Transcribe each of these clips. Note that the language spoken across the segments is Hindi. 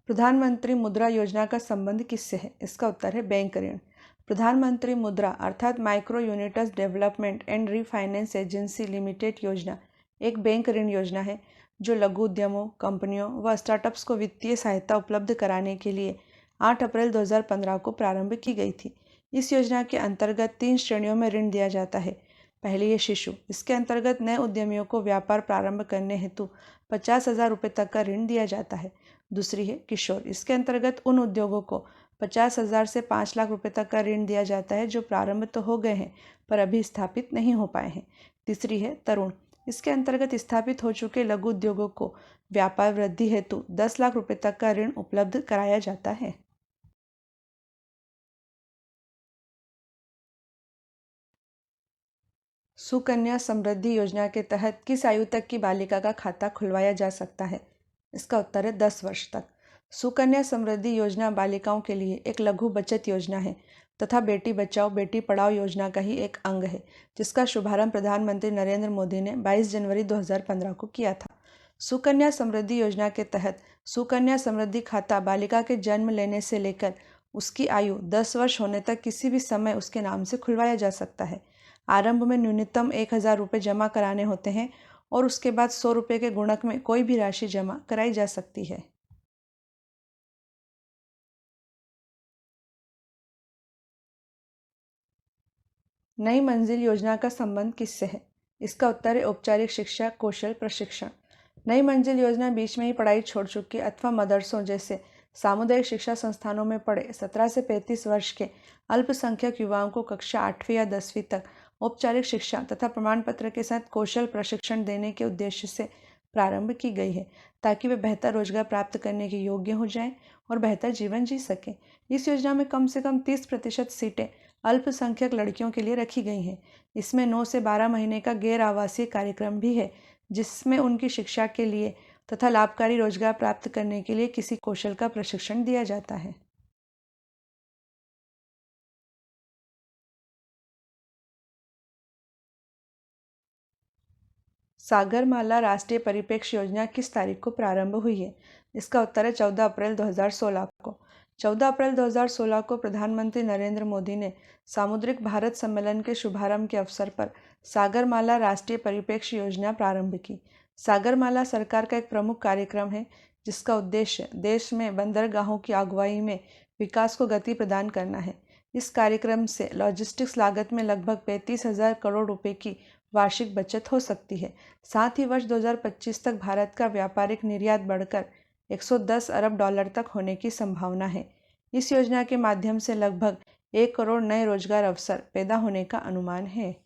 प्रधानमंत्री मुद्रा योजना का संबंध किससे है? इसका उत्तर है बैंक ऋण। प्रधानमंत्री मुद्रा अर्थात micro units development and refinance agency limited योजना एक बैंक ऋण योजना है जो लघु उद्यमों, कंपनियों व स्टार्टअप्स को वित्तीय सहायता उपलब्ध कराने के लिए 8 अप्रैल 2015 को प्रारंभ की गई थी। इस योजना के अंतर्गत 3 श्रेणियों में ऋण दिया जाता है। पहली है शिशु। इसके अंतर्गत नए उद्यमियों को व्यापार प्रारंभ करने हेतु 50,000 रुपये तक का ऋण दिया जाता है। दूसरी है किशोर। इसके अंतर्गत उन उद्योगों को 50,000 से 5 लाख रुपए तक का ऋण दिया जाता है जो प्रारंभ तो हो गए हैं पर अभी स्थापित नहीं हो पाए हैं। तीसरी है तरुण। इसके अंतर्गत स्थापित हो चुके लघु उद्योगों को व्यापार वृद्धि हेतु 10 लाख रुपए तक का ऋण उपलब्ध कराया जाता है। सुकन्या समृद्धि योजना के तहत किस आयु तक की बालिका का खाता खुलवाया जा सकता है? इसका उत्तर है 10 वर्ष तक। सुकन्या समृद्धि योजना बालिकाओं के लिए एक लघु बचत योजना है तथा बेटी बचाओ बेटी पढ़ाओ योजना का ही एक अंग है, जिसका शुभारंभ प्रधानमंत्री नरेंद्र मोदी ने 22 जनवरी 2015 को किया था। सुकन्या समृद्धि योजना के तहत सुकन्या समृद्धि खाता बालिका के जन्म लेने से लेकर उसकी आयु 10 वर्ष होने तक किसी भी समय उसके नाम से खुलवाया जा सकता है। आरंभ में न्यूनतम 1,000 रुपये जमा कराने होते हैं और उसके बाद 100 रुपये के गुणक में कोई भी राशि जमा कराई जा सकती है। नई मंजिल योजना का संबंध किससे है? इसका उत्तर है औपचारिक शिक्षा कौशल प्रशिक्षण। नई मंजिल योजना बीच में ही पढ़ाई छोड़ चुके अथवा मदरसों जैसे सामुदायिक शिक्षा संस्थानों में पढ़े 17 से 35 वर्ष के अल्पसंख्यक युवाओं को कक्षा 8वीं या 10वीं तक औपचारिक शिक्षा तथा प्रमाण पत्र के साथ कौशल प्रशिक्षण देने के उद्देश्य से प्रारंभ की गई है, ताकि वे बेहतर रोजगार प्राप्त करने के योग्य हो जाएं और बेहतर जीवन जी सकें। इस योजना में कम से कम 30% सीटें अल्पसंख्यक लड़कियों के लिए रखी गई हैं। इसमें 9 से 12 महीने का गैर आवासीय कार्यक्रम भी है, जिसमें उनकी शिक्षा के लिए तथा लाभकारी रोजगार प्राप्त करने के लिए किसी कौशल का प्रशिक्षण दिया जाता है। सागरमाला राष्ट्रीय परिप्रेक्ष्य योजना किस तारीख को प्रारंभ हुई है? इसका उत्तर है 14 अप्रैल 2016 को। 14 अप्रैल 2016 को प्रधानमंत्री नरेंद्र मोदी ने सामुद्रिक भारत सम्मेलन के शुभारंभ के अवसर पर सागरमाला राष्ट्रीय परिप्रेक्ष्य योजना प्रारंभ की। सागरमाला सरकार का एक प्रमुख कार्यक्रम है, जिसका उद्देश्य देश में बंदरगाहों की अगुवाई में विकास को गति प्रदान करना है। इस कार्यक्रम से लॉजिस्टिक्स लागत में लगभग 35,000 करोड़ रुपए की वार्षिक बचत हो सकती है। साथ ही वर्ष 2025 तक भारत का व्यापारिक निर्यात बढ़कर 110 अरब डॉलर तक होने की संभावना है। इस योजना के माध्यम से लगभग 1 करोड़ नए रोजगार अवसर पैदा होने का अनुमान है।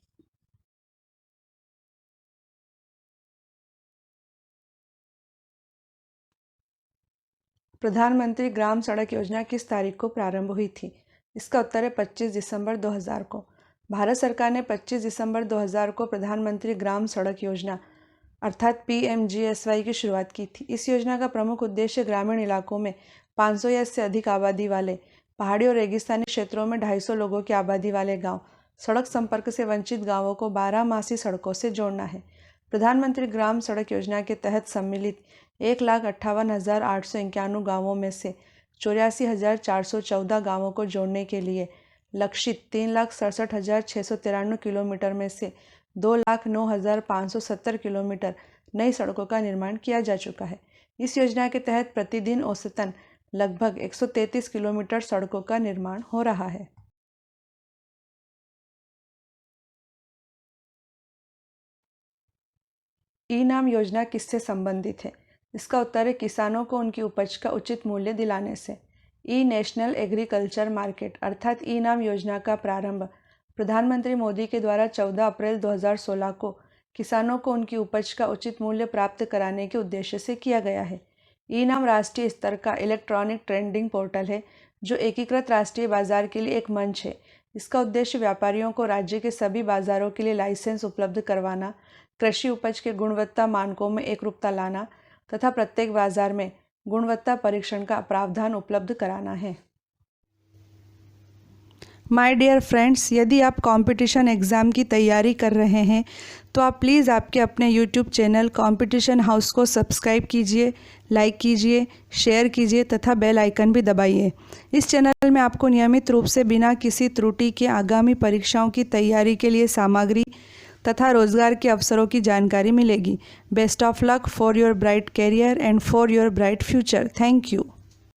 प्रधानमंत्री ग्राम सड़क योजना किस तारीख को प्रारंभ हुई थी? इसका उत्तर है 25 दिसंबर 2000 को। भारत सरकार ने 25 दिसंबर 2000 को प्रधानमंत्री ग्राम सड़क योजना अर्थात PMGSY की शुरुआत की थी। इस योजना का प्रमुख उद्देश्य ग्रामीण इलाकों में 500 या इससे अधिक आबादी वाले, पहाड़ी और रेगिस्तानी क्षेत्रों में 250 लोगों की आबादी वाले गांव सड़क संपर्क से वंचित गांवों को 12 सड़कों से जोड़ना है। प्रधानमंत्री ग्राम सड़क योजना के तहत सम्मिलित 1,58,891 गांवों में से 84,414 गांवों को जोड़ने के लिए लक्षित 3,67,693 किलोमीटर में से 2,09,570 किलोमीटर नई सड़कों का निर्माण किया जा चुका है। इस योजना के तहत प्रतिदिन औसतन लगभग 133 किलोमीटर सड़कों का निर्माण हो रहा है। ई नाम योजना किससे संबंधित है? इसका उत्तर है किसानों को उनकी उपज का उचित मूल्य दिलाने से। ई नेशनल एग्रीकल्चर मार्केट अर्थात ई नाम योजना का प्रारंभ प्रधानमंत्री मोदी के द्वारा 14 अप्रैल 2016 को किसानों को उनकी उपज का उचित मूल्य प्राप्त कराने के उद्देश्य से किया गया है। ई नाम राष्ट्रीय स्तर का इलेक्ट्रॉनिक ट्रेडिंग पोर्टल है, जो एकीकृत राष्ट्रीय बाजार के लिए एक मंच है। इसका उद्देश्य व्यापारियों को राज्य के सभी बाजारों के लिए लाइसेंस उपलब्ध करवाना, कृषि उपज के गुणवत्ता मानकों में एकरूपता लाना तथा प्रत्येक बाजार में गुणवत्ता परीक्षण का प्रावधान उपलब्ध कराना है। माय डियर फ्रेंड्स, यदि आप कंपटीशन एग्ज़ाम की तैयारी कर रहे हैं तो आप प्लीज़ आपके अपने यूट्यूब चैनल कंपटीशन हाउस को सब्सक्राइब कीजिए, लाइक कीजिए, शेयर कीजिए तथा बेल आइकन भी दबाइए। इस चैनल में आपको नियमित रूप से बिना किसी त्रुटि के आगामी परीक्षाओं की तैयारी के लिए सामग्री तथा रोजगार के अवसरों की जानकारी मिलेगी। Best of luck for your bright career and for your bright future. Thank you.